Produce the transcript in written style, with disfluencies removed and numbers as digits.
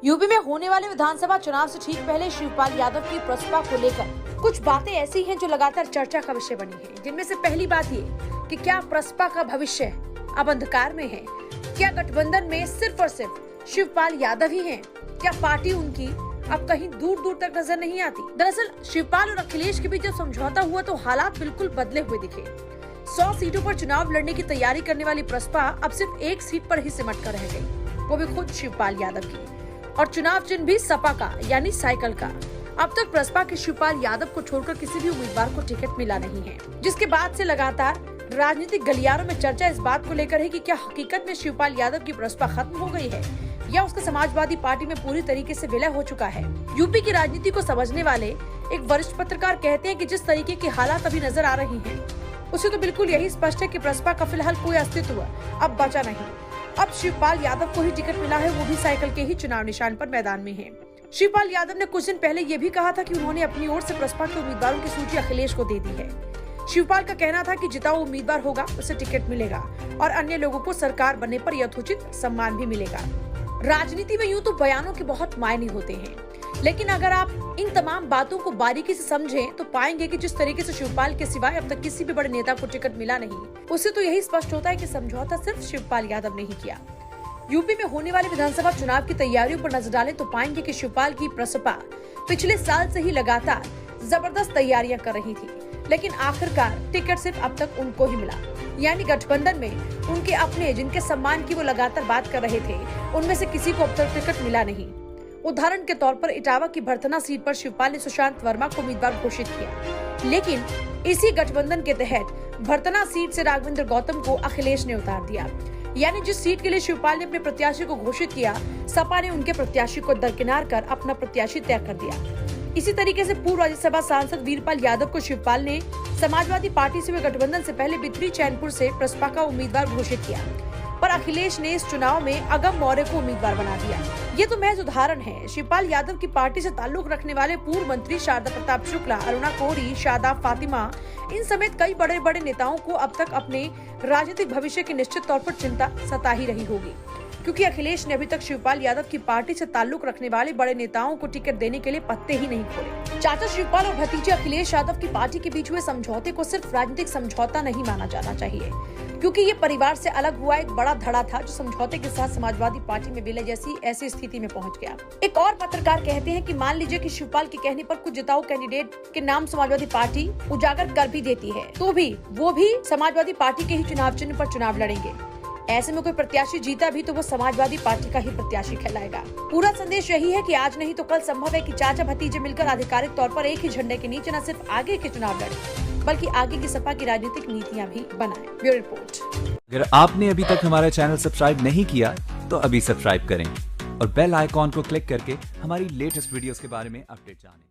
UP में होने वाले विधानसभा चुनाव से ठीक पहले शिवपाल यादव की प्रसपा को लेकर कुछ बातें ऐसी हैं जो लगातार चर्चा का विषय बनी है। जिनमें से पहली बात ये कि क्या प्रसपा का भविष्य अब अंधकार में है? क्या गठबंधन में सिर्फ और सिर्फ शिवपाल यादव ही हैं? क्या पार्टी उनकी अब कहीं दूर दूर तक नजर नहीं आती? दरअसल शिवपाल और अखिलेश के बीच जब समझौता हुआ तो हालात बिल्कुल बदले हुए दिखे। 100 सीटों पर चुनाव लड़ने की तैयारी करने वाली प्रसपा अब सिर्फ एक सीट पर ही सिमट कर रह गई, वो भी खुद शिवपाल यादव की। और चुनाव चिन्ह भी सपा का यानी साइकिल का। अब तक प्रसपा के शिवपाल यादव को छोड़कर किसी भी उम्मीदवार को टिकट मिला नहीं है, जिसके बाद से लगातार राजनीतिक गलियारों में चर्चा इस बात को लेकर है कि क्या हकीकत में शिवपाल यादव की प्रसपा खत्म हो गई है या उसका समाजवादी पार्टी में पूरी तरीके से विलय हो चुका है। यूपी की राजनीति को समझने वाले एक वरिष्ठ पत्रकार कहते हैं कि जिस तरीके की हालात अभी नजर आ रही हैं, उससे तो बिल्कुल यही स्पष्ट है कि प्रसपा का फिलहाल कोई अस्तित्व अब बचा नहीं। अब शिवपाल यादव को ही टिकट मिला है, वो भी साइकिल के ही चुनाव निशान पर मैदान में है। शिवपाल यादव ने कुछ दिन पहले ये भी कहा था कि उन्होंने अपनी ओर से प्रसपा के उम्मीदवारों की सूची अखिलेश को दे दी है। शिवपाल का कहना था कि जितना उम्मीदवार होगा उसे टिकट मिलेगा और अन्य लोगों को सरकार बनने पर यथोचित सम्मान भी मिलेगा। राजनीति में यूं तो बयानों के बहुत मायने होते हैं, लेकिन अगर आप इन तमाम बातों को बारीकी से समझें तो पाएंगे कि जिस तरीके से शिवपाल के सिवाय अब तक किसी भी बड़े नेता को टिकट मिला नहीं, उससे तो यही स्पष्ट होता है कि समझौता सिर्फ शिवपाल यादव ने ही किया। यूपी में होने वाले विधानसभा चुनाव की तैयारियों पर नजर डालें तो पाएंगे कि शिवपाल की प्रसपा पिछले साल से ही लगातार जबरदस्त तैयारियां कर रही थी, लेकिन आखिरकार टिकट सिर्फ अब तक उनको ही मिला। यानी गठबंधन में उनके अपने जिनके सम्मान की वो लगातार बात कर रहे थे, उनमें से किसी को अब तक टिकट मिला नहीं। उदाहरण के तौर पर इटावा की भरतना सीट पर शिवपाल ने सुशांत वर्मा को उम्मीदवार घोषित किया, लेकिन इसी गठबंधन के तहत भरतना सीट से राघवेंद्र गौतम को अखिलेश ने उतार दिया। यानी जिस सीट के लिए शिवपाल ने अपने प्रत्याशी को घोषित किया, सपा ने उनके प्रत्याशी को दरकिनार कर अपना प्रत्याशी तय कर दिया। इसी तरीके से पूर्व राज्यसभा सांसद वीरपाल यादव को शिवपाल ने समाजवादी पार्टी से हुए गठबंधन से पहले बिथरी चैनपुर से प्रसपा का उम्मीदवार घोषित किया, पर अखिलेश ने इस चुनाव में अगम मौर्य को उम्मीदवार बना दिया। ये तो महज उदाहरण है। शिवपाल यादव की पार्टी से ताल्लुक रखने वाले पूर्व मंत्री शारदा प्रताप शुक्ला, अरुणा कोरी, शादाब फातिमा, इन समेत कई बड़े बड़े नेताओं को अब तक अपने राजनीतिक भविष्य की निश्चित तौर पर चिंता सता ही रही होगी, क्योंकि अखिलेश ने अभी तक शिवपाल यादव की पार्टी से ताल्लुक रखने वाले बड़े नेताओं को टिकट देने के लिए पत्ते ही नहीं खोले। चाचा शिवपाल और भतीजे अखिलेश यादव की पार्टी के बीच हुए समझौते को सिर्फ राजनीतिक समझौता नहीं माना जाना चाहिए, क्योंकि ये परिवार से अलग हुआ एक बड़ा धड़ा था जो समझौते के साथ समाजवादी पार्टी में विलय जैसी ऐसी स्थिति में पहुंच गया। एक और पत्रकार कहते हैं कि मान लीजिए कि शिवपाल के कहने पर कुछ जिताऊ कैंडिडेट के नाम समाजवादी पार्टी उजागर कर भी देती है, तो भी वो भी समाजवादी पार्टी के ही चुनाव चिन्ह पर चुनाव लड़ेंगे। ऐसे में कोई प्रत्याशी जीता भी तो वो समाजवादी पार्टी का ही प्रत्याशी कहलाएगा। पूरा संदेश यही है कि आज नहीं तो कल संभव है कि चाचा भतीजे मिलकर आधिकारिक तौर पर एक ही झंडे के नीचे न सिर्फ आगे के चुनाव लड़े, बल्कि आगे की सपा की राजनीतिक नीतियां भी बनाएं। Bureau report. अगर आपने अभी तक हमारा चैनल सब्सक्राइब नहीं किया तो अभी सब्सक्राइब करें और बेल आइकॉन को क्लिक करके हमारी लेटेस्ट वीडियोस के बारे में अपडेट जानें।